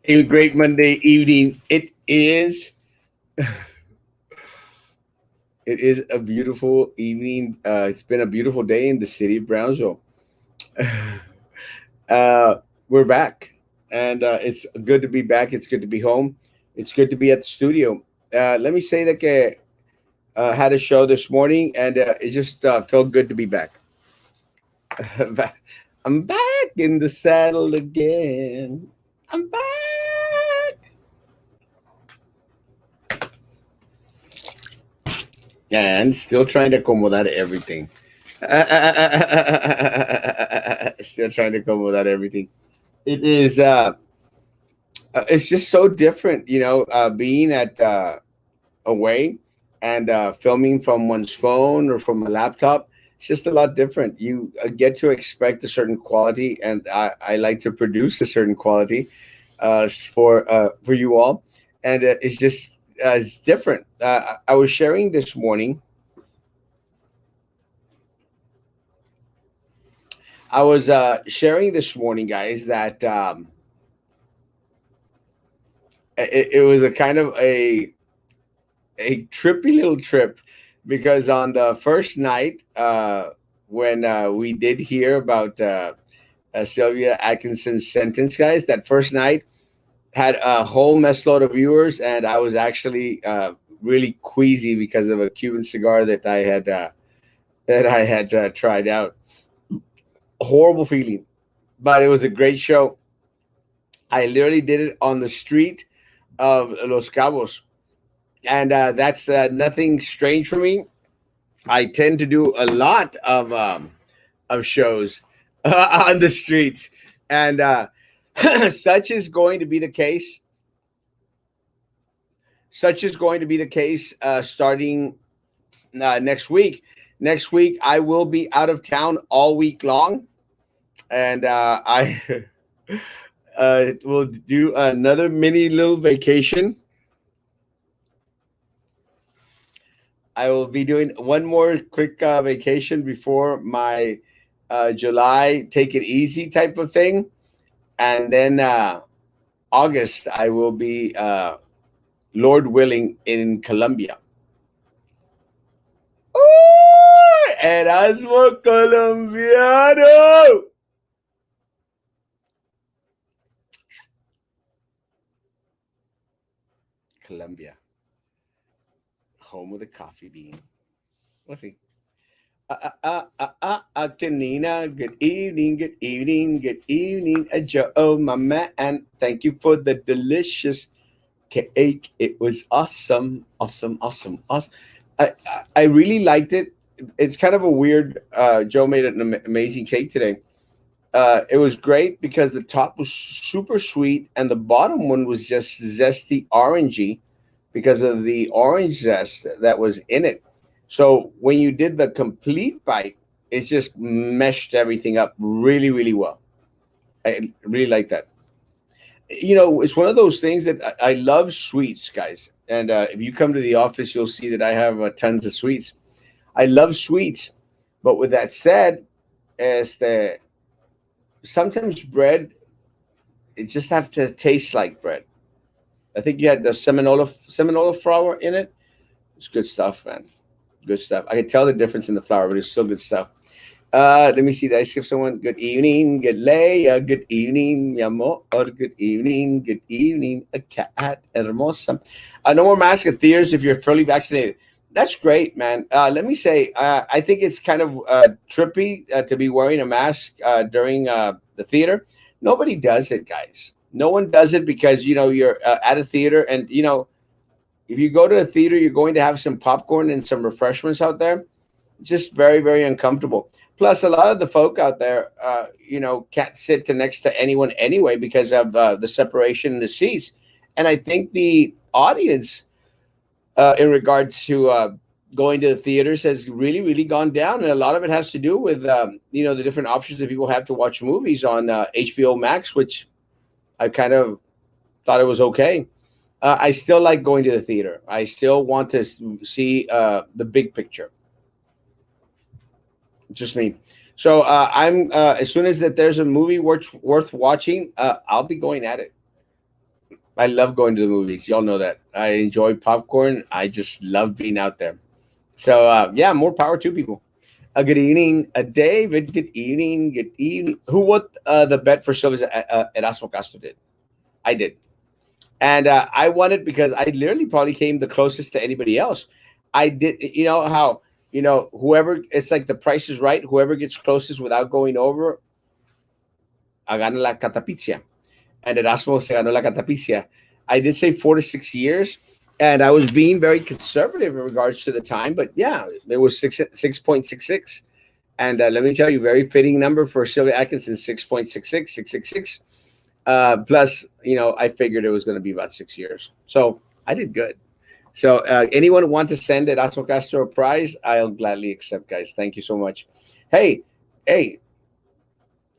A great Monday evening. It is a beautiful evening. It's been a beautiful day in the city of Brownsville. uh, we're back, and it's good to be back. It's good to be home. It's good to be at the studio. Let me say that had a show this morning, and it just felt good to be back. I'm back in the saddle again. I'm back. And still trying to accommodate everything. Still trying to accommodate everything. It is. It's just so different, being at away and filming from one's phone or from a laptop. It's just a lot different. You get to expect a certain quality, and I like to produce a certain quality for you all, and it's different. I was sharing this morning. I was sharing this morning, guys, that it was a kind of a trippy little trip because on the first night when we did hear about Sylvia Atkinson's sentence, guys, that first night had a whole mess load of viewers, and I was actually really queasy because of a Cuban cigar that I had tried out. Horrible feeling, but it was a great show. I literally did it on the street of Los Cabos, and that's nothing strange for me. I tend to do a lot of shows on the streets, and such is going to be the case. Such is going to be the case starting next week. Next week, I will be out of town all week long, and I will do another mini little vacation. I will be doing one more quick vacation before my July take it easy type of thing, and then August I will be, Lord willing, in Colombia. Ooh, Erasmo Colombiano, Colombia, home of the coffee bean. We'll see. Janina, good evening, good evening, good evening, Joe, my man. Thank you for the delicious cake. It was awesome, awesome, awesome, awesome. I really liked it. It's kind of a weird. Joe made an amazing cake today. It was great because the top was super sweet and the bottom one was just zesty orangey because of the orange zest that was in it. So when you did the complete bite, it's just meshed everything up really, really well. I really like that. It's one of those things that I love sweets, guys. And if you come to the office, you'll see that I have tons of sweets. I love sweets, but with that said, este, sometimes bread it just have to taste like bread. I think you had the Seminola flour in it. It's good stuff, man. Good stuff. I can tell the difference in the flour, but it's still good stuff. Let me see. Did I skip someone? Good evening. Good Leia. Good evening, mi amor. Good evening. Good evening. A cat. Hermosa. No more mask at theaters if you're fully vaccinated. That's great, man. Let me say, I think it's kind of trippy to be wearing a mask during the theater. Nobody does it, guys. No one does it because you're at a theater, and if you go to a theater, you're going to have some popcorn and some refreshments out there. It's just very, very uncomfortable. Plus, a lot of the folk out there, can't sit to next to anyone anyway because of the separation in the seats. And I think the audience, in regards to going to the theaters, has really, really gone down, and a lot of it has to do with the different options that people have to watch movies on HBO Max, which I kind of thought it was okay. I still like going to the theater. I still want to see the big picture. It's just me. So I'm as soon as that there's a movie worth watching, I'll be going at it. I love going to the movies. Y'all know that. I enjoy popcorn. I just love being out there. So yeah, more power to people. Good evening, David. Good evening. Good evening. Who what the bet for Silva's Erasmo Castro did? I did, and I won it because I literally probably came the closest to anybody else. I did. You know how whoever it's like the price is right. Whoever gets closest without going over, gana la catapizia. And Erasmo se ganó la catapizia. I did say 4 to 6 years, and I was being very conservative in regards to the time. But yeah, it was 6.66. And let me tell you, very fitting number for Sylvia Atkinson, 6.66, 666. Plus, I figured it was going to be about 6 years. So I did good. So anyone want to send Erasmo Castro a prize? I'll gladly accept, guys. Thank you so much. Hey,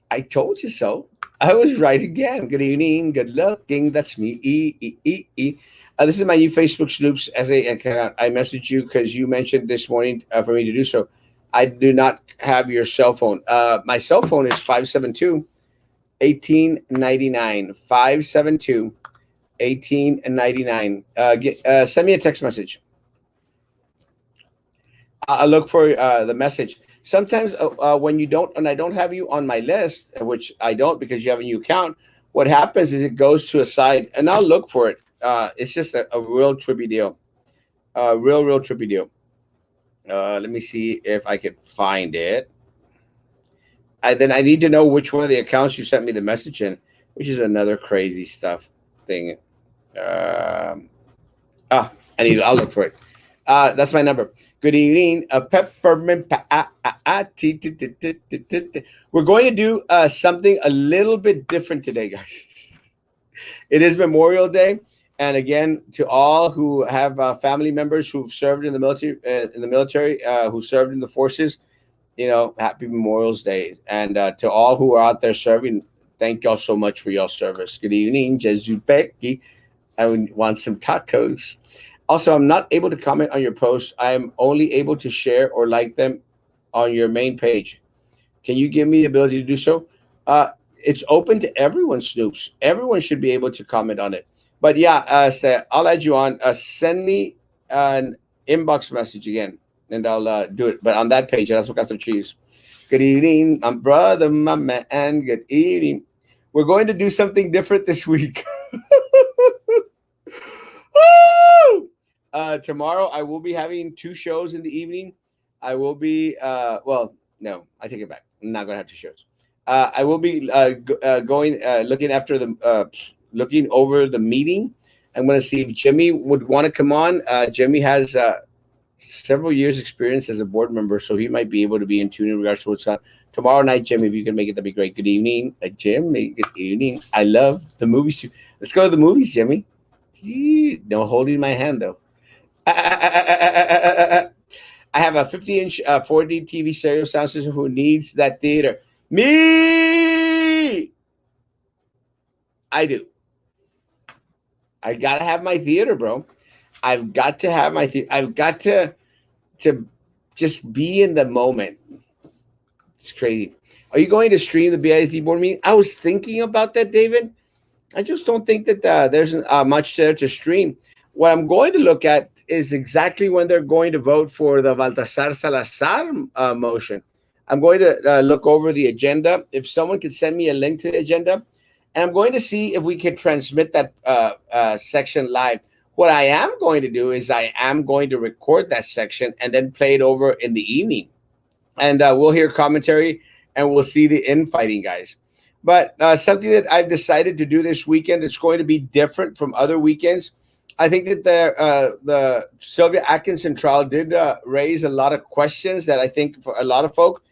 I told you so. I was right again. Good evening. Good looking. That's me. This is my new Facebook Snoops. I messaged you because you mentioned this morning for me to do so. I do not have your cell phone. My cell phone is 572-1899. 572-1899. Send me a text message. I'll look for the message. Sometimes when you don't, and I don't have you on my list, which I don't because you have a new account, what happens is it goes to a side, and I'll look for it. It's just a real trippy deal. Real trippy deal. Let me see if I can find it. Then I need to know which one of the accounts you sent me the message in, which is another crazy stuff thing. I'll look for it. That's my number. Good evening, peppermint. We're going to do something a little bit different today, guys. It is Memorial Day, and again, to all who have family members who've served in the military, who served in the forces, happy Memorial's Day, and to all who are out there serving, thank y'all so much for y'all service. Good evening, Jesu Becky. I want some tacos. Also, I'm not able to comment on your posts. I am only able to share or like them on your main page. Can you give me the ability to do so? It's open to everyone, Snoops. Everyone should be able to comment on it. But yeah, I'll add you on. Send me an inbox message again, and I'll do it. But on that page, that's what got the cheese. Good evening, my brother, my man. Good evening. We're going to do something different this week. Woo! Tomorrow I will be having 2 shows in the evening. I will be no, I take it back. I'm not gonna have 2 shows. I will be going looking over the meeting. I'm gonna see if Jimmy would want to come on. Jimmy has several years experience as a board member, so he might be able to be in tune in regards to what's on tomorrow night. Jimmy, if you can make it, that'd be great. Good evening, Jimmy. Good evening. I love the movies too. Let's go to the movies, Jimmy. No holding my hand though. I have a 50-inch 4D TV stereo sound system. Who needs that theater? Me. I do. I gotta have my theater, bro. I've got to have my theater. I've got to just be in the moment. It's crazy. Are you going to stream the BISD board meeting? I was thinking about that, David. I just don't think that there's much there to stream. What I'm going to look at is exactly when they're going to vote for the Baltasar Salazar motion. I'm going to look over the agenda. If someone could send me a link to the agenda, and I'm going to see if we can transmit that section live. What I am going to do is I am going to record that section and then play it over in the evening. And we'll hear commentary and we'll see the infighting, guys. But something that I've decided to do this weekend that's going to be different from other weekends. I think that the Sylvia Atkinson trial did raise a lot of questions that I think for a lot of folk,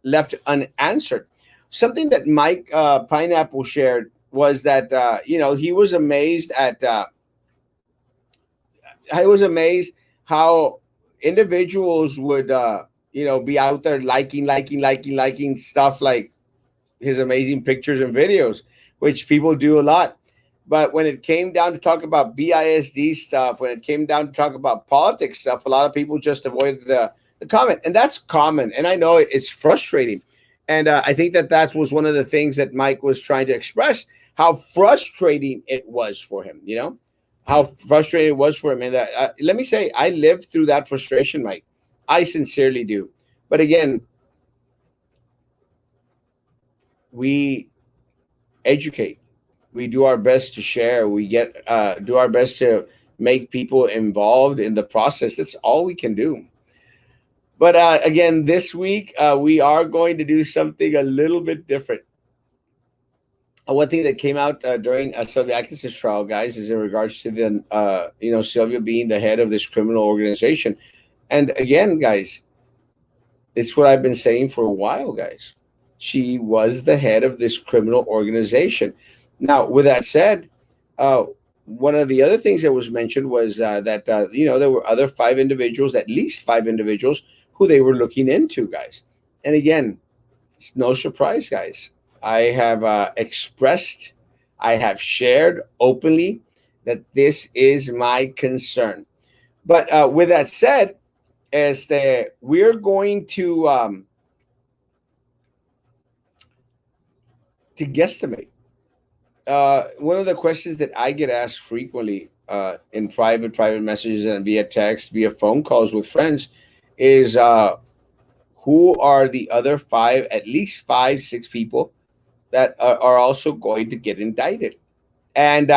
left unanswered. Something that Mike Pineapple shared was that, he was amazed at how individuals would, be out there liking stuff like his amazing pictures and videos, which people do a lot. But when it came down to talk about BISD stuff, when it came down to talk about politics stuff, a lot of people just avoided the comment. And that's common. And I know it's frustrating. And I think that was one of the things that Mike was trying to express. how frustrating it was for him. How frustrating it was for him. And let me say, I lived through that frustration, Mike. I sincerely do. But again, we educate. We do our best to share. We do our best to make people involved in the process. That's all we can do. But again, this week we are going to do something a little bit different. One thing that came out during Sylvia Atkinson's trial, guys, is in regards to the Sylvia being the head of this criminal organization. And again, guys, it's what I've been saying for a while, guys. She was the head of this criminal organization. Now, with that said, uh, one of the other things that was mentioned was that there were other five individuals, at least five individuals, who they were looking into, guys. And again, it's no surprise, guys. I have expressed, I have shared openly that this is my concern. But with that said, we're going to guesstimate. One of the questions that I get asked frequently in private messages and via text, via phone calls with friends, is who are the other five, at least five, six people that are also going to get indicted? And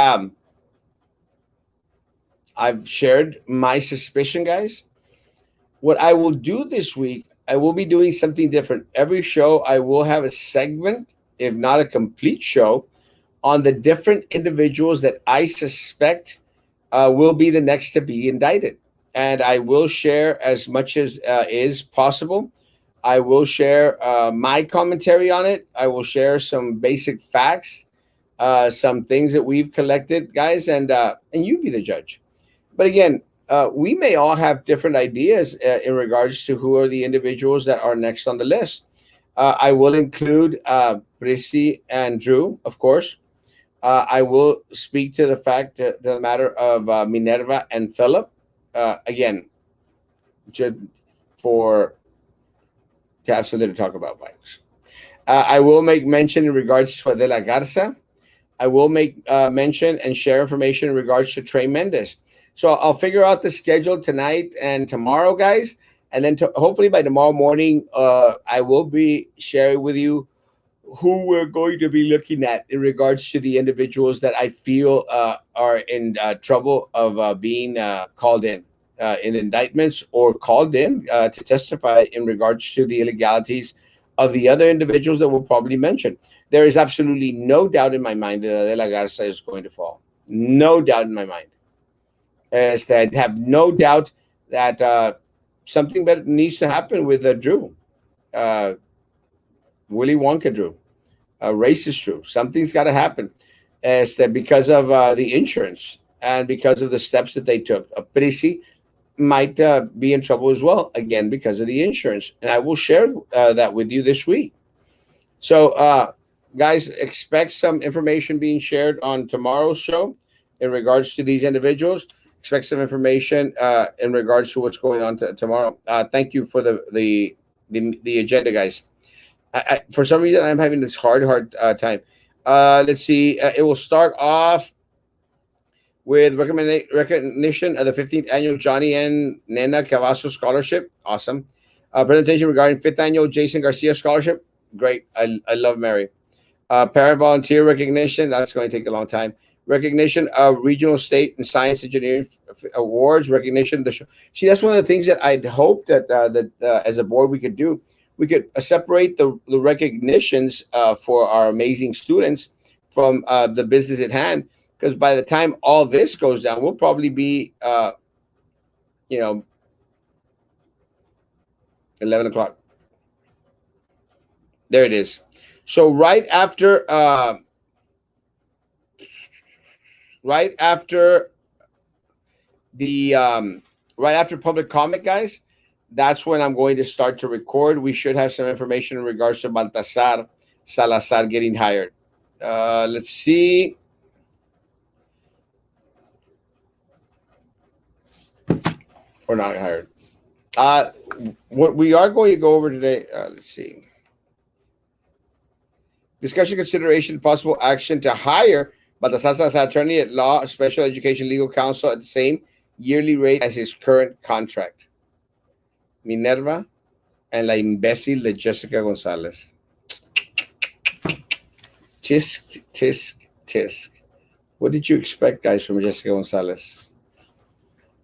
I've shared my suspicion, guys. What I will do this week, I will be doing something different. Every show, I will have a segment, if not a complete show, on the different individuals that I suspect will be the next to be indicted. And I will share as much as is possible. I will share my commentary on it. I will share some basic facts, some things that we've collected, guys, and you be the judge. But again, we may all have different ideas in regards to who are the individuals that are next on the list. I will include Prissy and Drew, of course. I will speak to the fact that the matter of Minerva and Philip. Again, just for to have something to talk about, Vikes. I will make mention in regards to Adela Garza. I will make mention and share information in regards to Trey Mendez. So I'll figure out the schedule tonight and tomorrow, guys. And then hopefully by tomorrow morning, I will be sharing with you who we're going to be looking at in regards to the individuals that I feel are in trouble of being called in indictments or called in to testify in regards to the illegalities of the other individuals that we'll probably mention. There is absolutely no doubt in my mind that Adela Garza is going to fall. No doubt in my mind. As that I have no doubt that something better needs to happen with Drew, uh, Willy Wonka Drew, racist Drew. Something's got to happen. As that because of the insurance and because of the steps that they took. Prissy might be in trouble as well, again, because of the insurance. And I will share that with you this week. So, guys, expect some information being shared on tomorrow's show in regards to these individuals. Expect some information in regards to what's going on tomorrow. Thank you for the agenda, guys. For some reason, I'm having this hard time. Let's see. It will start off with recognition of the 15th annual Johnny N. Nena Cavasso Scholarship. Awesome. Presentation regarding 5th annual Jason Garcia Scholarship. Great. I love Mary. Parent volunteer recognition. That's going to take a long time. Recognition of regional, state, and science engineering awards. Recognition. See, that's one of the things that I'd hope that as a board we could do. We could separate the recognitions for our amazing students from the business at hand. Because by the time all this goes down, we'll probably be, 11 o'clock. There it is. So right after the right after public comment, guys, that's when I'm going to start to record. We should have some information in regards to Baltasar Salazar getting hired. Let's see. Or not hired. What we are going to go over today, let's see. Discussion, consideration, possible action to hire Baltasar Salazar, attorney at law, special education legal counsel at the same yearly rate as his current contract. Minerva and la imbécil de Jessica Gonzalez. Tisk, tisk, tisk. What did you expect, guys, from Jessica Gonzalez?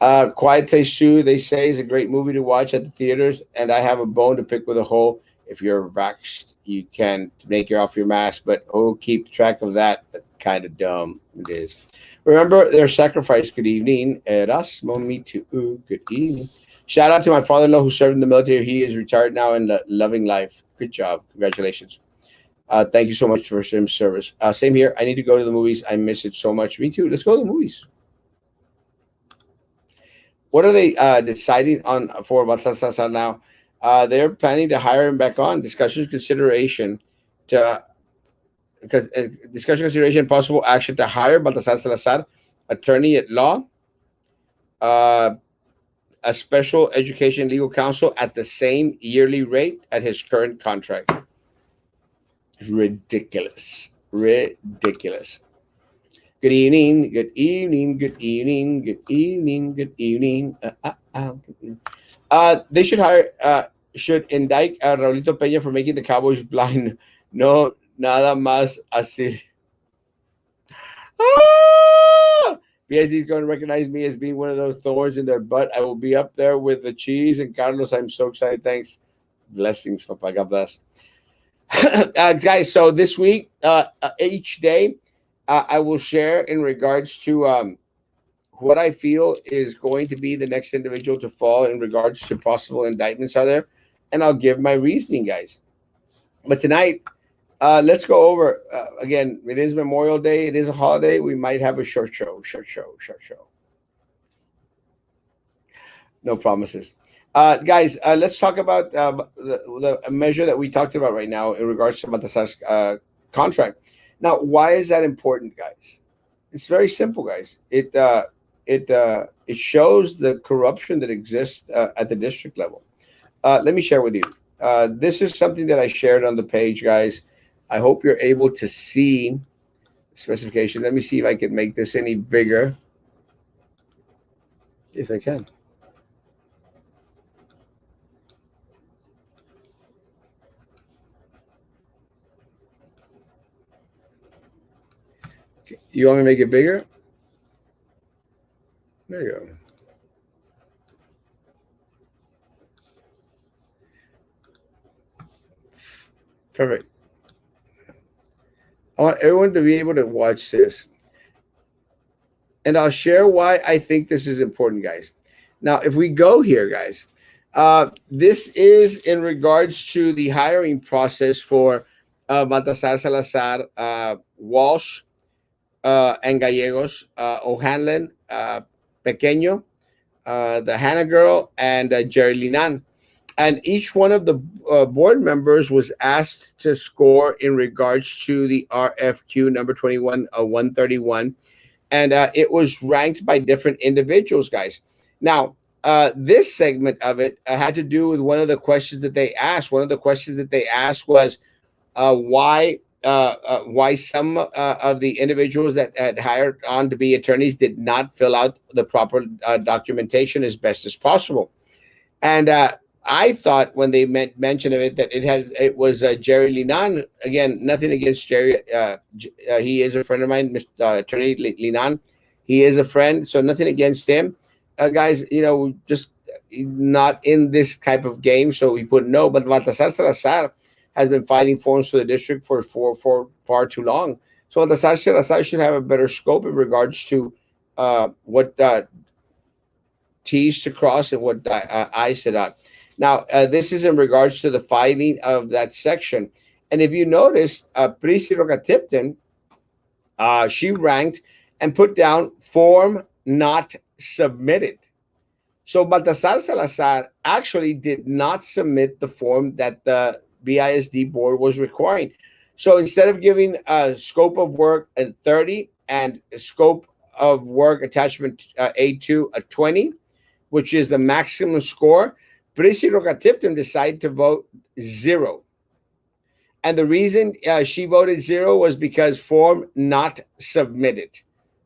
Quiet Place 2, they say, is a great movie to watch at the theaters, and I have a bone to pick with a hole. If you're vaxxed, you can make you off your mask, but keep track of that. Kind of dumb it is. Remember their sacrifice. Good evening. Erasmo, me too. Good evening. Shout out to my father-in-law who served in the military. He is retired now and loving life. Good job. Congratulations. Thank you so much for his service. Same here. I need to go to the movies. I miss it so much. Me too. Let's go to the movies. What are they deciding on for Baltasar now? They're planning to hire him back on. Discussion consideration to discussion consideration possible action to hire Baltasar Salazar, attorney at law, a special education legal counsel at the same yearly rate at his current contract. Ridiculous. Ridiculous. Good evening. Good evening. Good evening. Good evening. Good evening. They should hire. Should indict Raulito Peña for making the Cowboys blind. No, nada más así. Ah! PSD is going to recognize me as being one of those thorns in their butt. I will be up there with the cheese. And Carlos, I'm so excited. Thanks. Blessings, Papa. God bless. Guys, so this week, each day, I will share in regards to what I feel is going to be the next individual to fall in regards to possible indictments are there. And I'll give my reasoning, guys. But tonight, let's go over, again, it is Memorial Day. It is a holiday. We might have a short show. No promises. Guys, let's talk about the measure that we talked about right now in regards to Baltasar's contract. Now, why is that important, guys? It's very simple, guys. It shows the corruption that exists at the district level. Let me share with you. This is something that I shared on the page, guys. I hope you're able to see specification. Let me see if I can make this any bigger. Yes, I can. You want me to make it bigger? There you go. Perfect. I want everyone to be able to watch this. And I'll share why I think this is important, guys. Now, if we go here, guys, this is in regards to the hiring process for Baltasar Salazar, Walsh, and Gallegos, O'Hanlon, Pequeño, the Hannah girl, and Jerry Linan. And each one of the board members was asked to score in regards to the RFQ number 21, 131. And it was ranked by different individuals, guys. Now, this segment of it had to do with one of the questions that they asked. One of the questions that they asked was why some of the individuals that had hired on to be attorneys did not fill out the proper documentation as best as possible. And I thought when they mentioned of it that it was Jerry Linan. Again, nothing against Jerry. He is a friend of mine, Mr. Attorney Linan. He is a friend, so nothing against him. Guys, just not in this type of game, so we put no. But Baltasar Salazar has been filing forms for the district for far too long. So Baltasar Salazar should have a better scope in regards to what T's to cross and what I's to dot. Now, this is in regards to the filing of that section. And if you notice, Prissy Rogatipton, she ranked and put down form not submitted. So Baltasar Salazar actually did not submit the form that the BISD board was requiring. So instead of giving a scope of work a 30 and a scope of work attachment A2 a 20, which is the maximum score, Prissy Rogatipton decided to vote 0. And the reason she voted zero was because form not submitted.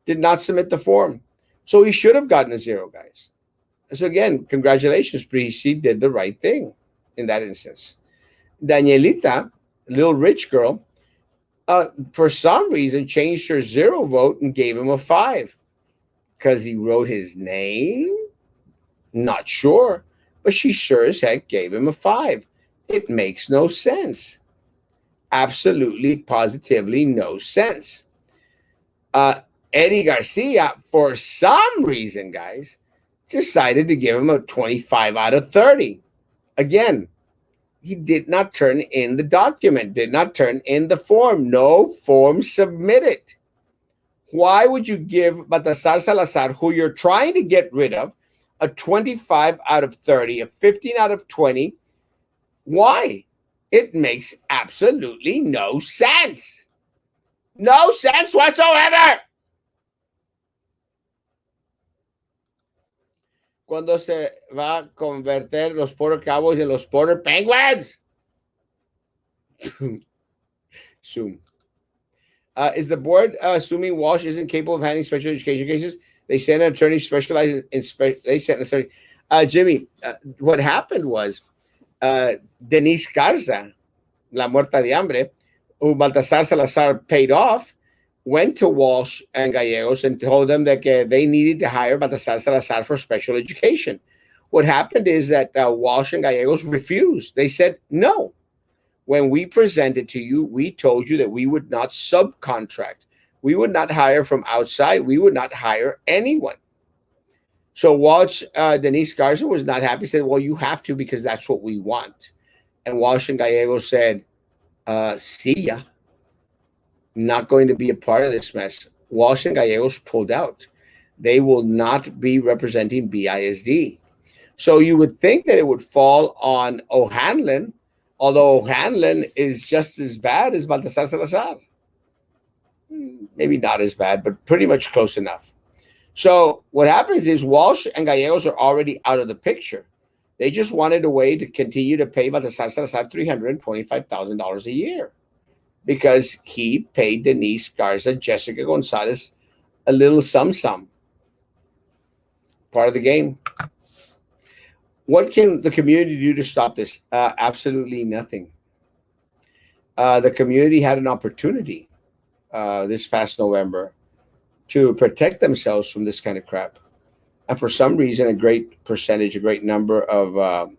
Did not submit the form. So he should have gotten a zero, guys. So again, congratulations, She did the right thing in that instance. Danielita, little rich girl, for some reason changed her zero vote and gave him a five because he wrote his name. Not sure, but she sure as heck gave him a five. It makes no sense. Absolutely, positively no sense. Uh, Eddie Garcia, for some reason, guys, decided to give him a 25 out of 30. Again, he did not turn in the document, did not turn in the form. No form submitted. Why would you give Baltasar Salazar, who you're trying to get rid of, a 25 out of 30, a 15 out of 20? Why? It makes absolutely no sense. No sense whatsoever. Cuando se va a convertir los Porter Cowboys en los Porter Penguins? Zoom. Is the board assuming Walsh isn't capable of handling special education cases? They sent an attorney specialized in they sent an attorney. Jimmy, what happened was Denise Garza, La Muerta de Hambre, who Baltasar Salazar paid off, went to Walsh and Gallegos and told them that they needed to hire Baltasar Salazar for special education. What happened is that Walsh and Gallegos refused. They said no. When we presented to you, we told you that we would not subcontract. We would not hire from outside. We would not hire anyone. So Walsh, Denise Garza was not happy, said, well, you have to because that's what we want. And Walsh and Gallegos said, see ya. Not going to be a part of this mess. Walsh and Gallegos pulled out. They will not be representing BISD. So you would think that it would fall on O'Hanlon, although O'Hanlon is just as bad as Baltasar Salazar. Maybe not as bad, but pretty much close enough. So what happens is Walsh and Gallegos are already out of the picture. They just wanted a way to continue to pay Baltasar Salazar $325,000 a year because he paid Denise Garza, Jessica Gonzalez, a little sum. Part of the game. What can the community do to stop this? Absolutely nothing. The community had an opportunity this past November to protect themselves from this kind of crap. And for some reason, a great percentage, a great number of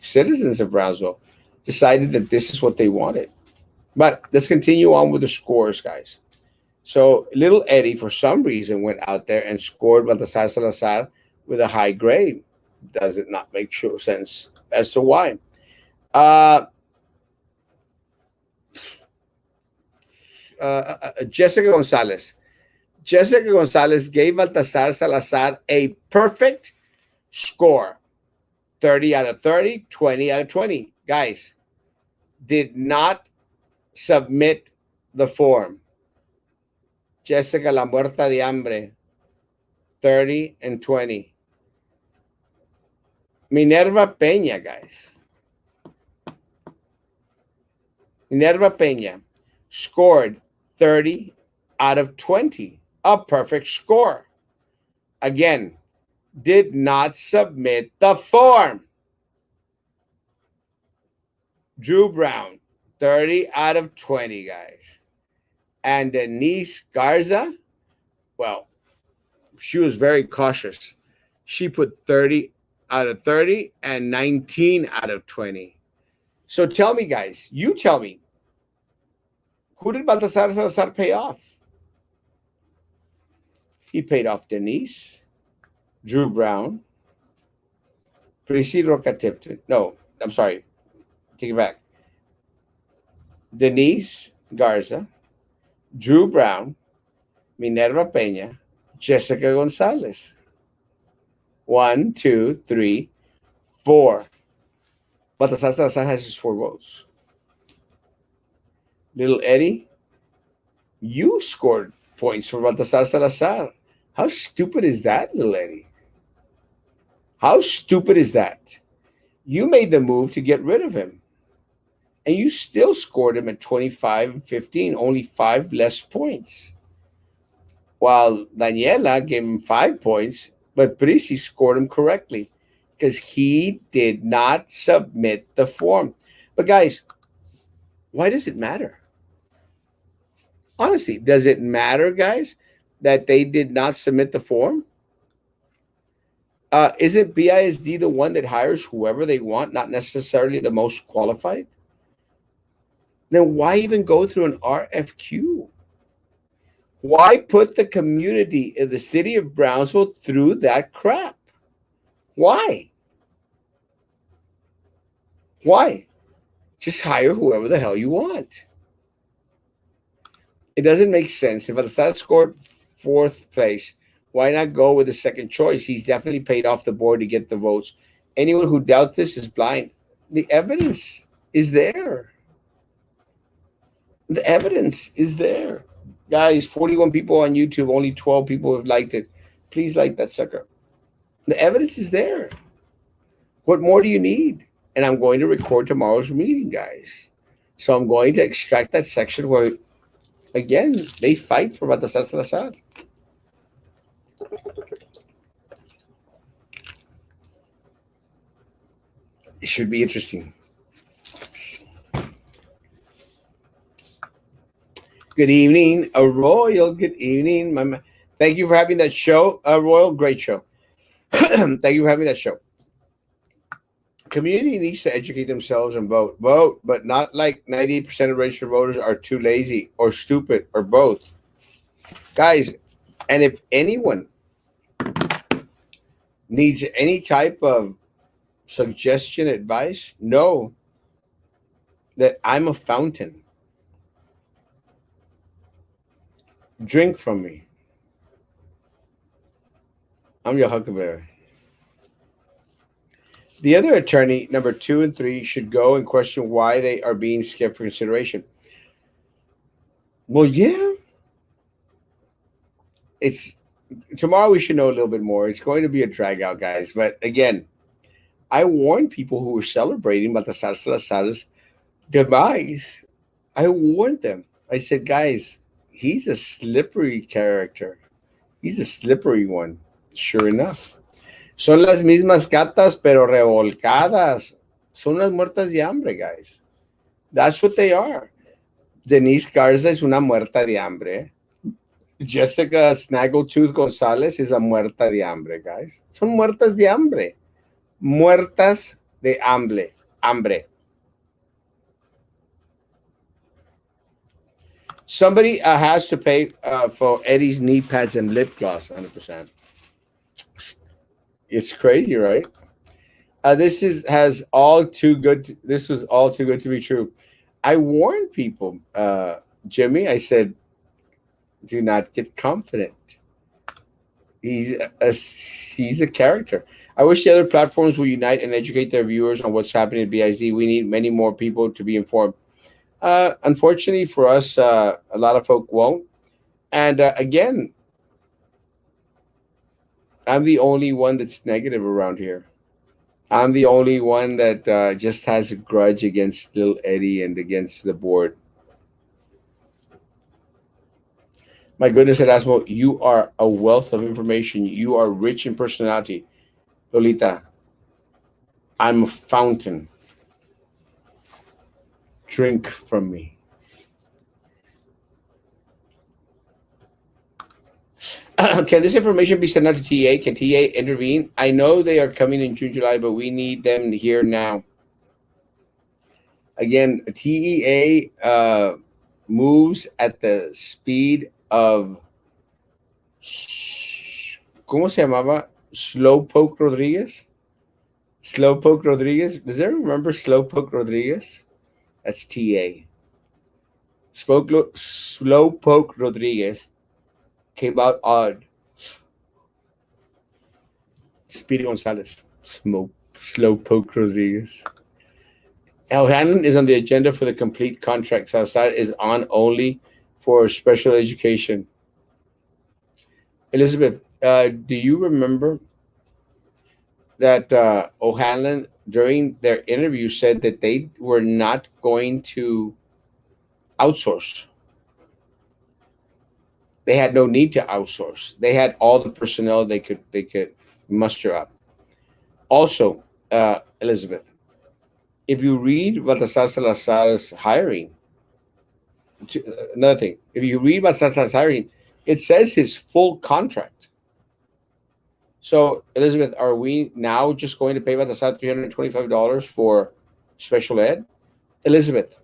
citizens of Brownsville decided that this is what they wanted. But let's continue on with the scores, guys. So little Eddie, for some reason, went out there and scored Baltasar Salazar with a high grade. Does it not make sure sense as to why? Jessica Gonzalez. Jessica Gonzalez gave Baltasar Salazar a perfect score. 30 out of 30, 20 out of 20. Guys, did not submit the form. Jessica La Muerta de Hambre, 30 and 20. Minerva Peña, guys. Minerva Peña scored 30 out of 20. A perfect score. Again, did not submit the form. Drew Brown, 30 out of 20, guys. And Denise Garza, well, she was very cautious. She put 30 out of 30 and 19 out of 20. So tell me, guys, you tell me, who did Baltasar Salazar pay off? He paid off Denise, Drew Brown, Prissy Roca-Tipton. No, I'm sorry. Take it back. Denise Garza, Drew Brown, Minerva Peña, Jessica Gonzalez. 1, 2, 3, 4. Baltasar Salazar has his 4 votes. Little Eddie, you scored points for Baltasar Salazar. How stupid is that, little Eddie? How stupid is that? You made the move to get rid of him. and you still scored him at 25 and 15, only 5 less points. While Daniela gave him 5 points, but Prisi scored him correctly because he did not submit the form. But guys, why does it matter? Honestly, does it matter, guys, that they did not submit the form? Isn't BISD the one that hires whoever they want, not necessarily the most qualified? Then why even go through an RFQ? Why put the community of the city of Brownsville through that crap? Why? Why? Just hire whoever the hell you want. It doesn't make sense. If Alessandro scored fourth place, why not go with the second choice? He's definitely paid off the board to get the votes. Anyone who doubts this is blind. The evidence is there. The evidence is there. Guys, 41 people on YouTube, only 12 people have liked it. Please like that sucker. The evidence is there. What more do you need? And I'm going to record tomorrow's meeting, guys. So I'm going to extract that section where, again, they fight for Baltasar Salazar. It should be interesting. Good evening, Royal. Good evening, my man. Thank you for having that show, Royal. Great show. Thank you for having that show. Community needs to educate themselves and vote. Vote, but not like 98% of registered voters are too lazy or stupid or both. Guys, and if anyone needs any type of suggestion, advice, know that I'm a fountain. Drink from me. I'm your huckleberry. The other attorney, number 2 and 3, should go and question why they are being skipped for consideration. Well, yeah. It's tomorrow. We should know a little bit more. It's going to be a drag out, guys. But again, I warned people who were celebrating Baltasar Salazar's demise. I warned them. I said, guys, he's a slippery character. He's a slippery one. Sure enough. Son las mismas gatas, pero revolcadas. Son las muertas de hambre, guys. That's what they are. Denise Garza es una muerta de hambre. Jessica Snaggletooth Gonzalez is a muerta de hambre, guys. Son muertas de hambre. Muertas de hambre. Hambre. Somebody has to pay for Eddie's knee pads and lip gloss, 100%. It's crazy, right? This was all too good to be true. I warned people, Jimmy. I said, do not get confident. He's a character. I wish the other platforms will unite and educate their viewers on what's happening at BIZ. We need many more people to be informed. Unfortunately for us, a lot of folk won't. And again, I'm the only one that's negative around here. I'm the only one that just has a grudge against Lil Eddie and against the board. My goodness, Erasmo, you are a wealth of information. You are rich in personality. Lolita, I'm a fountain. Drink from me. Can this information be sent out to TA? Can TA intervene? I know they are coming in June, July, but we need them here now. Again, TEA moves at the speed of, ¿cómo se llamaba? Slowpoke Rodriguez? Slowpoke Rodriguez? Does anyone remember Slowpoke Rodriguez? That's TA. Slowpoke Rodriguez came out odd. Speedy Gonzalez. Slowpoke Rodriguez. O'Hanlon is on the agenda for the complete contract. Salazar is on only for special education. Elizabeth, do you remember that O'Hanlon during their interview said that they were not going to outsource. They had no need to outsource. They had all the personnel they could muster up. Also, Elizabeth, if you read Baltasar Salazar's hiring, another thing, if you read Baltasar Salazar's hiring, it says his full contract. So, Elizabeth, are we now just going to pay Baltasar $325 for special ed? Elizabeth,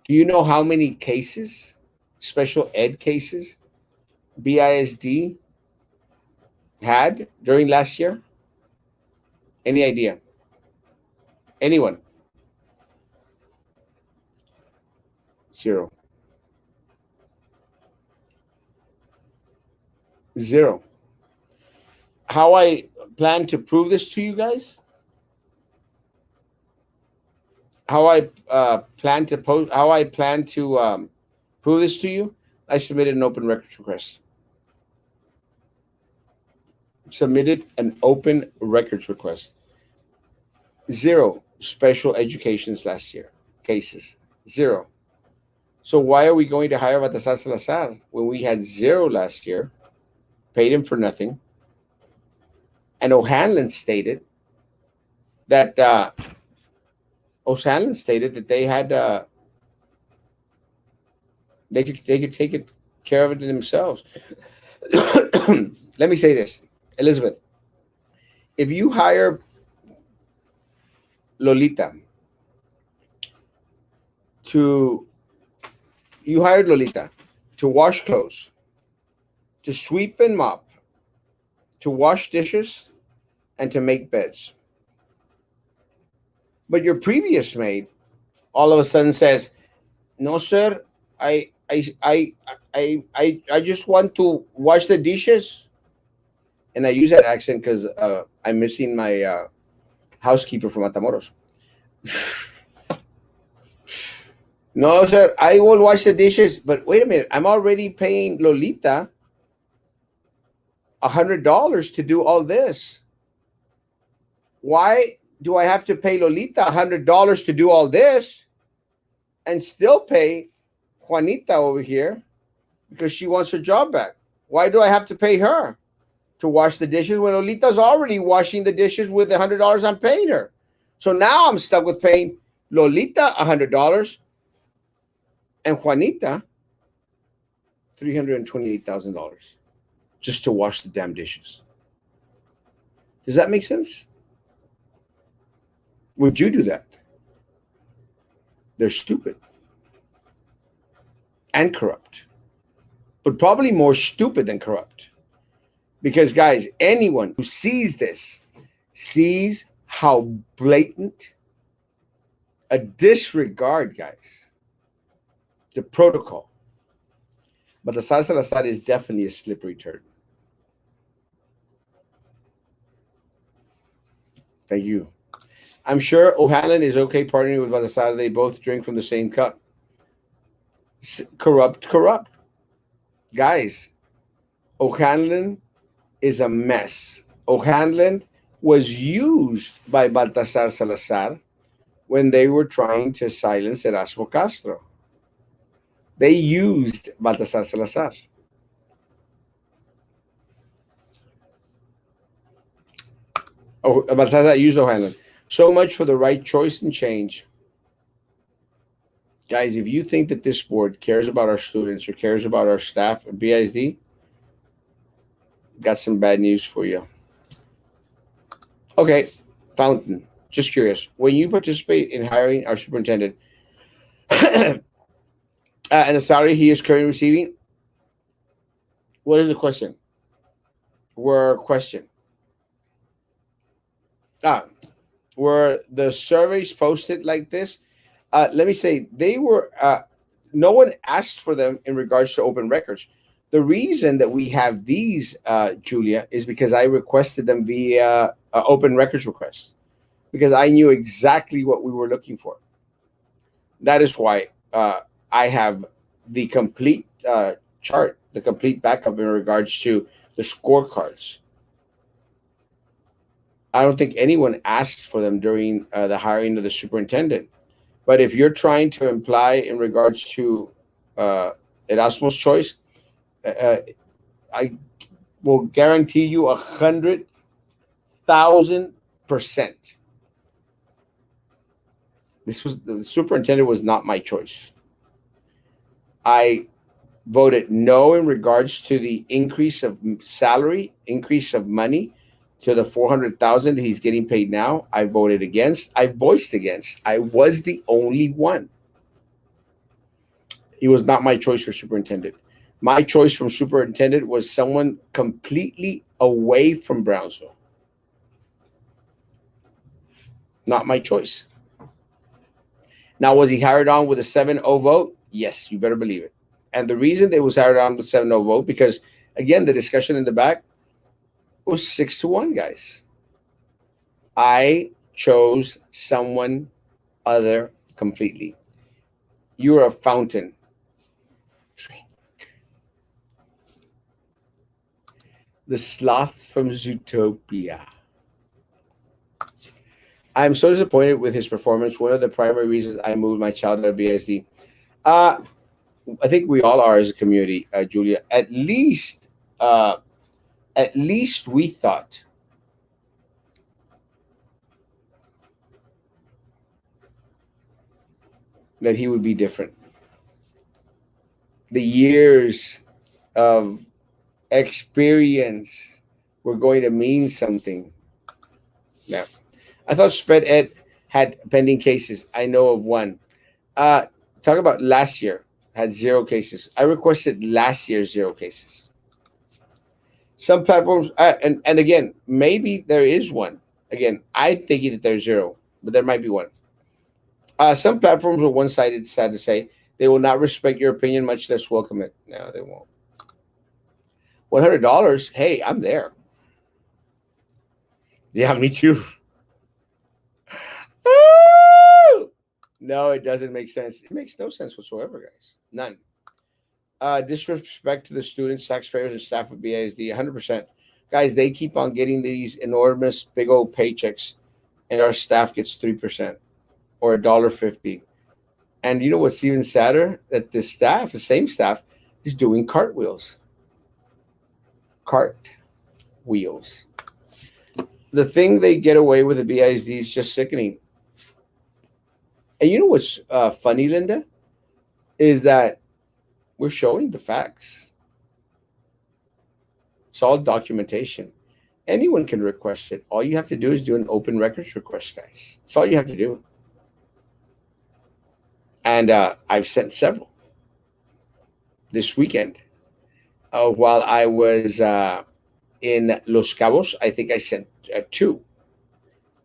do you know how many cases, special ed cases, BISD had during last year? Any idea? Anyone? Zero. Zero. How I plan to prove this to you guys? How I plan to post? How I plan to prove this to you? I submitted an open records request. Submitted an open records request. Zero special educations last year cases. Zero. So why are we going to hire Baltasar Salazar when we had zero last year? Paid him for nothing. And O'Hanlon stated that they had they could take it care of it themselves. Let me say this, Elizabeth. If you hire Lolita to you hired Lolita to wash clothes, to sweep and mop, to wash dishes, and to make beds. But your previous maid all of a sudden says, "No, sir, I just want to wash the dishes." And I use that accent because I'm missing my housekeeper from Matamoros. No, sir, I will wash the dishes. But wait a minute, I'm already paying Lolita $100 to do all this. Why do I have to pay Lolita $100 to do all this and still pay Juanita over here because she wants her job back? Why do I have to pay her to wash the dishes when Lolita's already washing the dishes with $100 I'm paying her? So now I'm stuck with paying Lolita $100 and Juanita $328,000 just to wash the damn dishes. Does that make sense? Would you do that? They're stupid and corrupt, but probably more stupid than corrupt. Because, guys, anyone who sees this sees how blatant a disregard, guys, the protocol. But the Salazar is definitely a slippery turd. Thank you. I'm sure O'Hanlon is okay partnering with Baltasar. They both drink from the same cup. Corrupt. Guys, O'Hanlon is a mess. O'Hanlon was used by Baltasar Salazar when they were trying to silence Erasmo Castro. They used Baltasar Salazar. Oh, Baltasar used O'Hanlon. So much for the right choice and change. Guys, if you think that this board cares about our students or cares about our staff at BISD, got some bad news for you. Okay, Fountain, just curious. When you participate in hiring our superintendent and the salary he is currently receiving, what is the question? Were the surveys posted like this? Let me say, they were, no one asked for them in regards to open records. The reason that we have these, Julia, is because I requested them via open records request because I knew exactly what we were looking for. That is why I have the complete chart, the complete backup in regards to the scorecards. I don't think anyone asked for them during the hiring of the superintendent. But if you're trying to imply in regards to uh, Erasmo's choice, uh, I will guarantee you 100,000%. This was the superintendent was not my choice. I voted no in regards to the increase of salary, increase of money to the 400,000 that he's getting paid now. I voted against. I voiced against. I was the only one. He was not my choice for superintendent. My choice from superintendent was someone completely away from Brownsville. Not my choice. Now, was he hired on with a 7-0 vote? Yes, you better believe it. And the reason they was hired on with 7-0 vote, because again, the discussion in the back was 6-1, guys. I chose someone other completely. You're a fountain. Drink. The sloth from Zootopia. I'm so disappointed with his performance. One of the primary reasons I moved my child to BSD. Uh, I think we all are as a community, Julia. Uh, at least we thought that he would be different. The years of experience were going to mean something. Yeah, I thought Spread Ed had pending cases. I know of one. Uh, Talk about last year had zero cases. I requested last year zero cases. Some platforms, and again, maybe there is one. Again, I'm thinking that there's zero, but there might be one. Some platforms are one-sided. Sad to say, they will not respect your opinion, much less welcome it. No, they won't. $100. Hey, I'm there. Yeah, me too. No, it doesn't make sense. It makes no sense whatsoever, guys. None. Disrespect to the students, taxpayers, and staff of BISD. 100%. Guys, they keep on getting these enormous, big old paychecks, and our staff gets 3% or $1.50. And you know what's even sadder? That the staff, the same staff, is doing cartwheels. Cart wheels. The thing they get away with at BISD is just sickening. And you know what's funny, Linda, is that we're showing the facts. It's all documentation. Anyone can request it. All you have to do is do an open records request, guys. That's all you have to do. And I've sent several this weekend. While I was in Los Cabos, I think I sent two.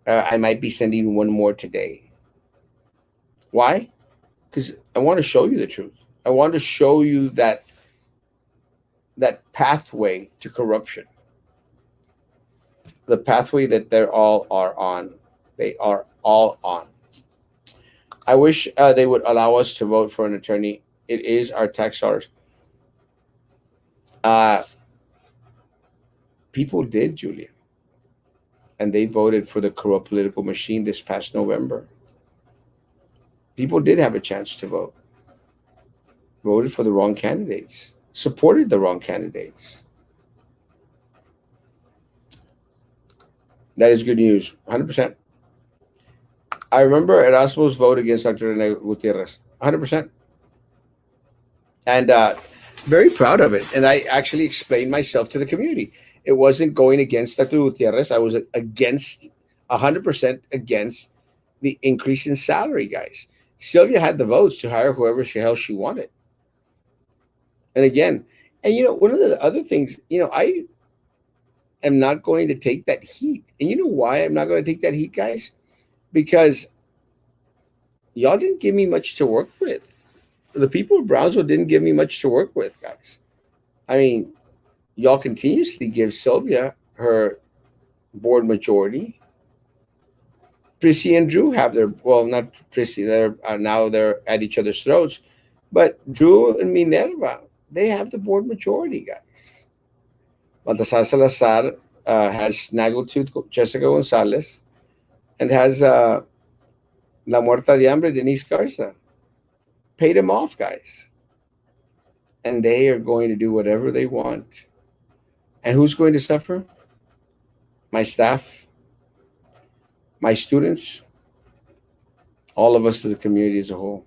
I might be sending one more today. Why? Because I want to show you the truth. I want to show you that pathway to corruption, the pathway that they're all are on. They are all on. I wish they would allow us to vote for an attorney. It is our tax dollars. Uh, People did, Julia, and they voted for the corrupt political machine this past November. People did have a chance to vote, voted for the wrong candidates, supported the wrong candidates. That is good news, 100%. I remember Erasmo's vote against Dr. Rene Gutierrez, 100%. And very proud of it. And I actually explained myself to the community. It wasn't going against Dr. Gutierrez. I was against, 100% against the increase in salary, guys. Sylvia had the votes to hire whoever the hell she wanted. And again, and one of the other things, I am not going to take that heat. And you know why I'm not going to take that heat, guys? Because y'all didn't give me much to work with. The people of Brownsville didn't give me much to work with, guys. I mean, y'all continuously give Sylvia her board majority. Prissy and Drew have their, well, not Prissy, now they're at each other's throats, but Drew and Minerva, they have the board majority, guys. Baltasar Salazar has Snaggletooth Jessica Gonzalez, and has La Muerta de Hambre Denise Garza. Paid them off, guys. And they are going to do whatever they want. And who's going to suffer? My staff, my students, all of us as a community as a whole.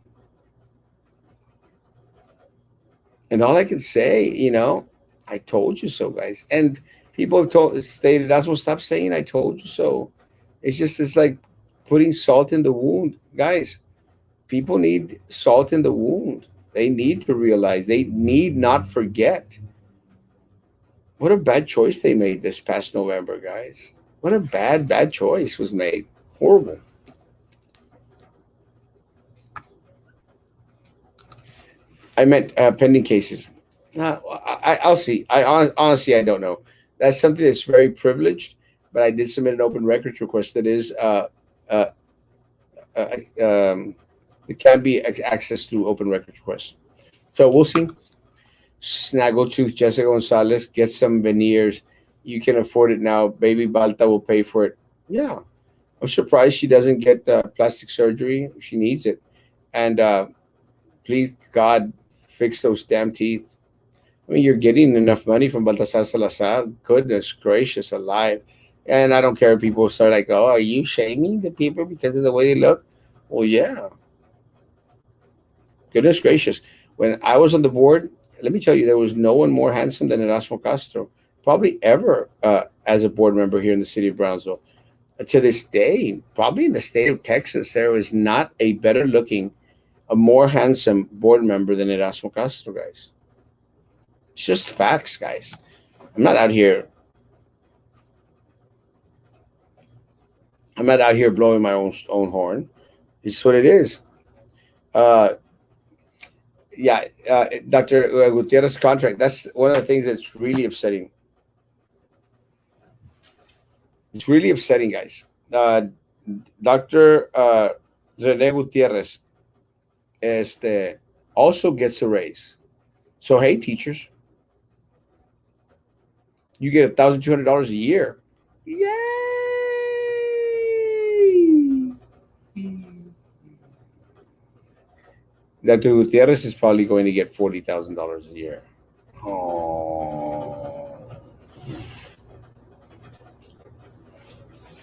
And all I can say, I told you so, guys. And people have stated, that's what stop saying I told you so. It's like putting salt in the wound. Guys, people need salt in the wound. They need to realize, they need not forget what a bad choice they made this past November, guys. What a bad choice was made. Horrible. I meant pending cases. I'll see. Honestly, I don't know. That's something that's very privileged. But I did submit an open records request that is uh, uh, um, it can be accessed through open records request. So we'll see. Snaggletooth Jessica Gonzalez, get some veneers. You can afford it now. Baby Balta will pay for it. Yeah, I'm surprised she doesn't get plastic surgery. She needs it. And please, God, fix those damn teeth. I mean, you're getting enough money from Baltasar Salazar. Goodness gracious alive. And I don't care if people start like, oh, are you shaming the people because of the way they look? Well, yeah. Goodness gracious. When I was on the board, let me tell you, there was no one more handsome than Erasmo Castro, probably ever as a board member here in the city of Brownsville. To this day, probably in the state of Texas, there was not a better looking, a more handsome board member than Erasmo Castro, guys. It's just facts, guys. I'm not out here. I'm not out here blowing my own horn. It's what it is. Uh, yeah, Dr. Gutierrez's contract. That's one of the things that's really upsetting. It's really upsetting, guys. Dr. Rene Gutierrez also gets a raise. So, hey, teachers, you get $1,200 a year. Yay! Dr. Gutierrez is probably going to get $40,000 a year. Oh.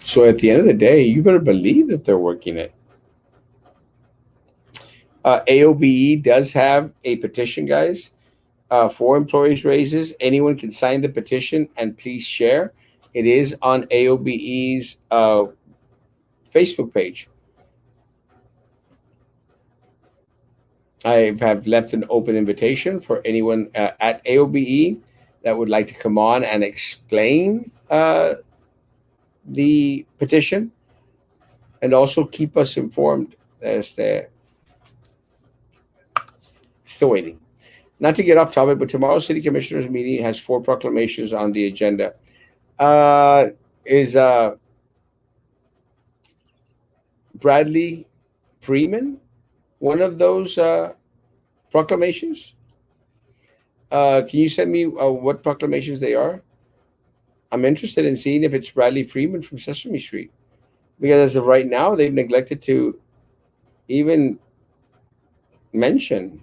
So at the end of the day, you better believe that they're working it. AOBE does have a petition, guys, for employees' raises. Anyone can sign the petition and please share. It is on AOBE's Facebook page. I have left an open invitation for anyone at AOBE that would like to come on and explain the petition and also keep us informed as the still waiting. Not to get off topic, but tomorrow's city commissioners meeting has 4 proclamations on the agenda. Is Bradley Freeman one of those proclamations? Can you send me what proclamations they are? I'm interested in seeing if it's Bradley Freeman from Sesame Street, because as of right now, they've neglected to even mention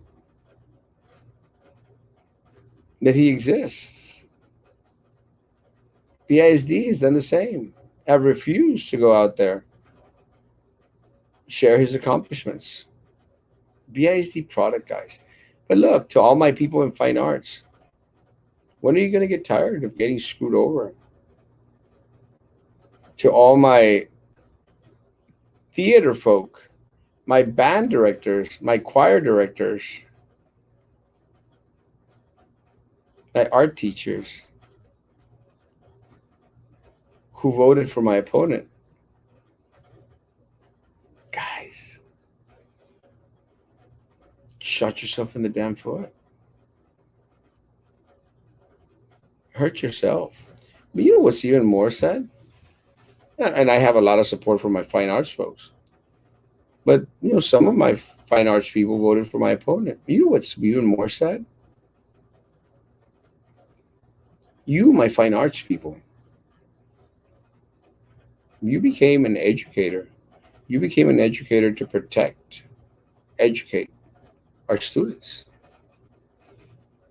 that he exists. BISD has done the same. Have refused to go out there, share his accomplishments. BISD product, guys. But look, to all my people in fine arts, when are you going to get tired of getting screwed over? To all my theater folk, my band directors, my choir directors, my art teachers who voted for my opponent. Guys, shot yourself in the damn foot. Hurt yourself. But you know what's even more sad? And I have a lot of support from my fine arts folks. But, some of my fine arts people voted for my opponent. You know what's even more sad? You, my fine arts people, You became an educator. You became an educator to protect, educate our students,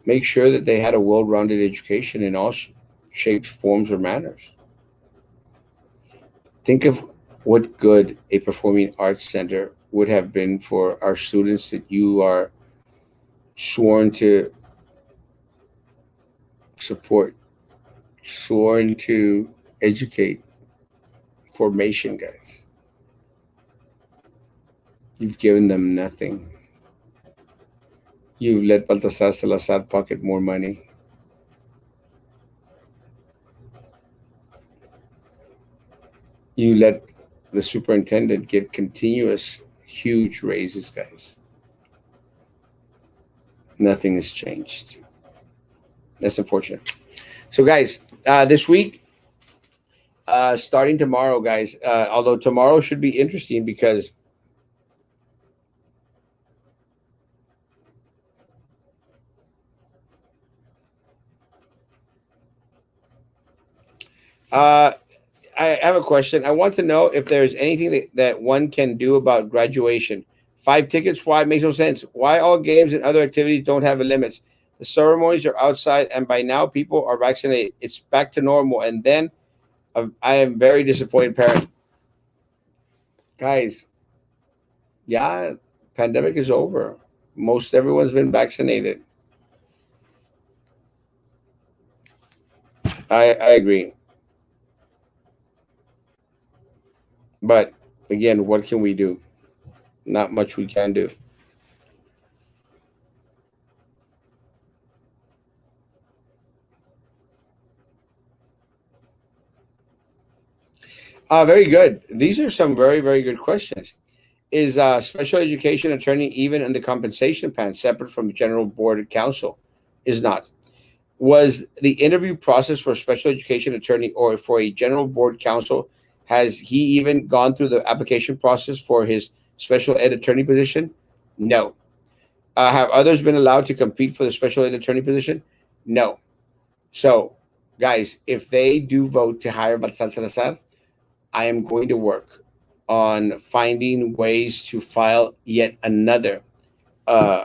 make sure that they had a well rounded education in all shapes, forms, or manners. Think of what good a performing arts center would have been for our students that you are sworn to support, sworn to educate. Formation, guys. You've given them nothing. You've let Baltasar Salazar pocket more money. You let the superintendent get continuous huge raises, guys. Nothing has changed. That's unfortunate. So, guys, this week, starting tomorrow, guys, although tomorrow should be interesting because uh, I have a question. I want to know if there's anything that one can do about graduation. 5 tickets, why? Makes no sense. Why all games and other activities don't have a limits? The ceremonies are outside, and by now people are vaccinated. It's back to normal. And then I am very disappointed, parent. Guys, yeah, pandemic is over. Most everyone's been vaccinated. I agree. But again, what can we do? Not much we can do. Very good. These are some very, very good questions. Is special education attorney even in the compensation plan separate from general board counsel? Is not. Was the interview process for a special education attorney or for a general board counsel, has he even gone through the application process for his special ed attorney position? No. Have others been allowed to compete for the special ed attorney position? No. So, guys, if they do vote to hire Balsan Salazar, I am going to work on finding ways to file yet uh,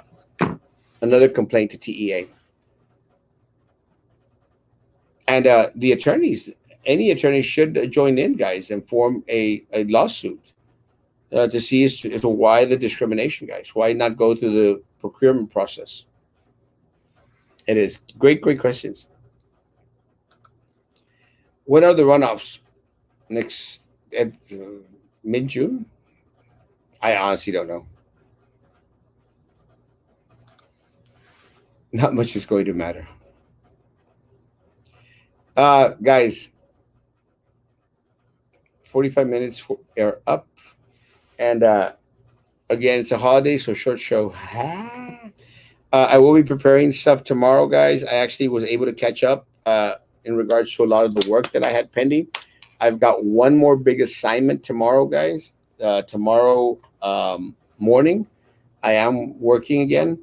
another complaint to TEA and the attorneys. Any attorney should join in, guys, and form a lawsuit to see as to why the discrimination, guys. Why not go through the procurement process? It is great, great questions. When are the runoffs? Next at mid June? I honestly don't know. Not much is going to matter. Guys, 45 minutes are up. And again, it's a holiday, so short show. I will be preparing stuff tomorrow, guys. I actually was able to catch up in regards to a lot of the work that I had pending. I've got one more big assignment tomorrow, guys. Tomorrow morning, I am working again.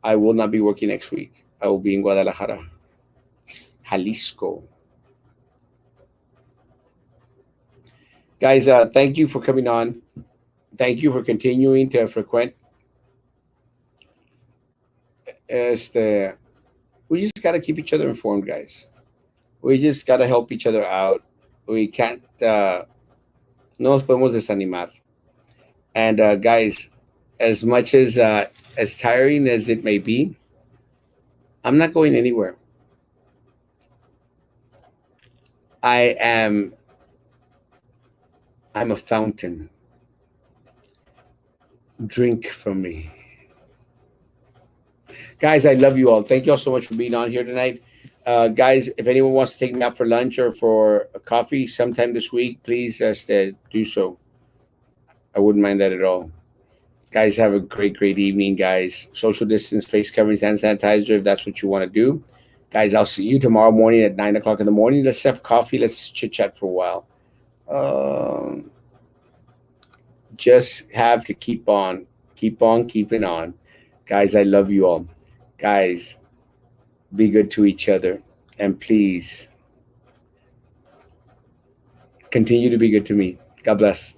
I will not be working next week. I will be in Guadalajara, Jalisco. Guys, thank you for coming on. Thank you for continuing to frequent. Este, we just got to keep each other informed, guys. We just got to help each other out. We can't, no nos podemos desanimar. And guys, as tiring as it may be, I'm not going anywhere. I am, I'm a fountain. Drink from me. Guys, I love you all. Thank you all so much for being on here tonight. Guys, if anyone wants to take me out for lunch or for a coffee sometime this week, please just do so. I wouldn't mind that at all. Guys, have a great, great evening, guys. Social distance, face coverings, hand sanitizer if that's what you want to do. Guys, I'll see you tomorrow morning at 9 o'clock in the morning. Let's have coffee. Let's chit chat for a while. Um, just have to keep on keeping on. Guys, I love you all. Guys, be good to each other. And please Continue to be good to me. God bless.